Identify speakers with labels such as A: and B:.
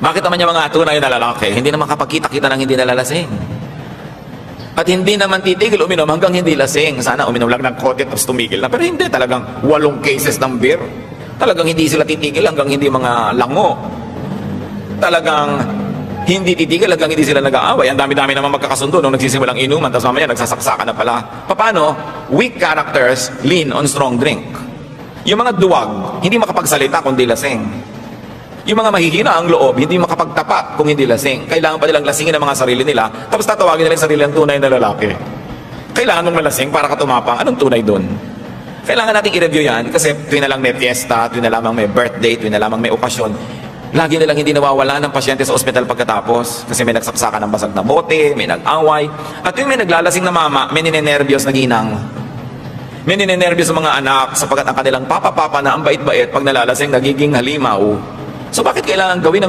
A: Bakit naman yung mga tunay na lalaki, hindi naman kapagkita-kita ng hindi nalalasing? At hindi naman titigil uminom hanggang hindi lasing. Sana uminom lang ng kote tapos tumigil na. Pero hindi, talagang 8 cases ng beer. Talagang hindi sila titigil hanggang hindi mga lango. Talagang hindi titigil hanggang hindi sila nag-aaway. Ang dami-dami naman magkakasundo nung nagsisimulang inuman, tapos mamaya nagsasaksakan na pala. Paano? Weak characters lean on strong drink. Yung mga duwag, hindi makapagsalita kundi lasing. Yung mga mahihina ang loob, hindi makapagtapat kung hindi lasing. Kailangan pa nilang lasingin ang mga sarili nila, tapos tatawagin nila yung sarili ng tunay na lalaki. Kailangan mong malasing para ka tumapang. Anong tunay dun? Kailangan nating i-review yan, kasi tuwing na lang may fiesta, tuwing na lamang may birthday, tuwing na lamang may okasyon, lagi nilang hindi nawawala ng pasyente sa ospital pagkatapos. Kasi may nagsaksakan ng basag na bote, may nag-away. At yung may naglalasing na mama, may ninenervyos na ginang. May ninenervyos sa mga anak sapagkat ang kanilang papa-papa na ang bait-bait pag nalalasing nagiging halimaw. So bakit kailangan gawin ng mga